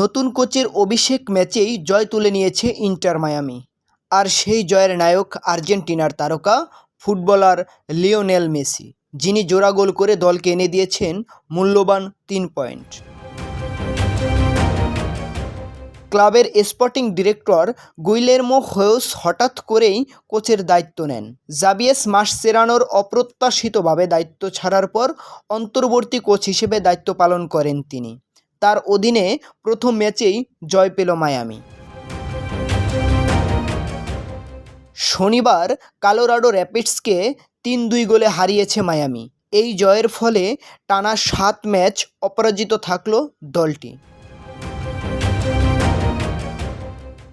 নতুন কোচের অভিষেক ম্যাচেই জয় তুলে নিয়েছে ইন্টার মায়ামি। আর সেই জয়ের নায়ক আর্জেন্টিনার তারকা ফুটবলার লিওনেল মেসি, যিনি জোড়া গোল করে দলকে এনে দিয়েছেন মূল্যবান 3 পয়েন্ট। ক্লাবের স্পোর্টিং ডিরেক্টর গুইলেরমো হেউস হঠাৎ করেই কোচের দায়িত্ব নেন। জাভিয়ের মাসচেরানোর অপ্রত্যাশিতভাবে দায়িত্ব ছাড়ার পর অন্তর্বর্তী কোচ হিসেবে দায়িত্ব পালন করেন তিনি। তার অধীনে প্রথম ম্যাচেই জয় পেল মায়ামি। শনিবার কলোরাডো র্যাপিডসকে 3-2 গোলে হারিয়েছে মায়ামি। এই জয়ের ফলে টানা 7 ম্যাচ অপরাজিত থাকল দলটি।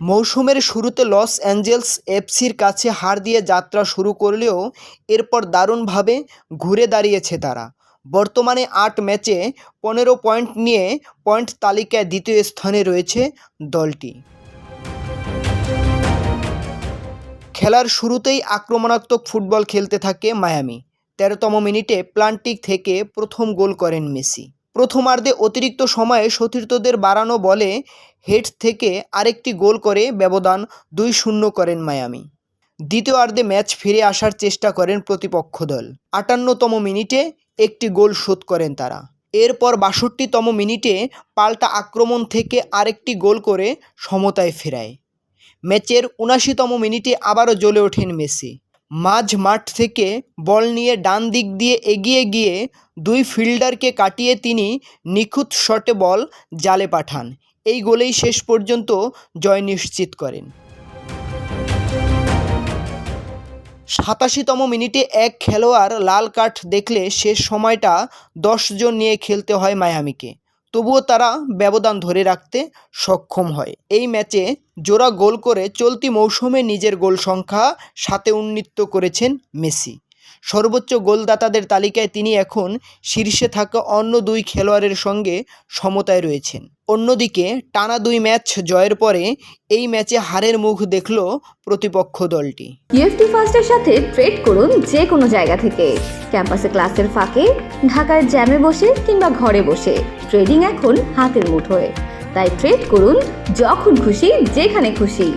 মৌসুমের শুরুতে লস অ্যাঞ্জেলস এফসির কাছে হার দিয়ে যাত্রা শুরু করলেও এরপর দারুণভাবে ঘুরে দাঁড়িয়েছে তারা। বর্তমানে 8 ম্যাচে 15 পয়েন্ট নিয়ে পয়েন্ট তালিকায় দ্বিতীয় স্থানে রয়েছে দলটি। খেলার শুরুতেই আক্রমণাত্মক ফুটবল খেলতে থাকে মায়ামি। 13তম মিনিটে প্লান্টিক থেকে প্রথম গোল করেন মেসি। প্রথমার্ধে অতিরিক্ত সময়ে সতীর্থদের বাড়ানো বলে হেড থেকে আরেকটি গোল করে ব্যবধান 2-0 করেন মায়ামি। দ্বিতীয়ার্ধে ম্যাচ ফিরে আসার চেষ্টা করেন প্রতিপক্ষ দল। 58তম মিনিটে একটি গোল শোধ করেন তারা। এরপর 62তম মিনিটে পাল্টা আক্রমণ থেকে আরেকটি গোল করে সমতায় ফেরায়। ম্যাচের 79তম মিনিটে আবারও জ্বলে ওঠেন মেসি। মাঝ মাঠ থেকে বল নিয়ে ডান দিক দিয়ে এগিয়ে গিয়ে 2 ফিল্ডারকে কাটিয়ে তিনি নিখুঁত শটে বল জালে পাঠান। এই গোলেই শেষ পর্যন্ত জয় নিশ্চিত করেন। 87তম মিনিটে এক খেলোয়াড় লাল কার্ড দেখলে শেষ সময়টা 10 জন নিয়ে খেলতে হয় মায়ামিকে। তবুও তারা ব্যবধান ধরে রাখতে সক্ষম হয়। এই ম্যাচে জোড়া গোল করে চলতি মৌসুমে নিজের গোল সংখ্যা 7-এ উন্নীত করেছেন মেসি। সর্বোচ্চ গোলদাতাদের তালিকায় তিনি এখন শীর্ষে থাকা অন্য 2 খেলোয়াড়ের সঙ্গে সমতায় রয়েছেন। অন্যদিকে টানা 2 ম্যাচ জয়ের পরে এই ম্যাচে হারের মুখ দেখল প্রতিপক্ষ দলটি। ইএফটি ফার্স্টের সাথে ট্রেড করুন যে কোনো জায়গা থেকে। ক্যাম্পাসে ক্লাসের ফাঁকে, ঢাকার জ্যামে বসে কিংবা ঘরে বসে ট্রেডিং এখন হাতের মুঠোয়। তাই ট্রেড করুন যখন খুশি, যেখানে খুশি।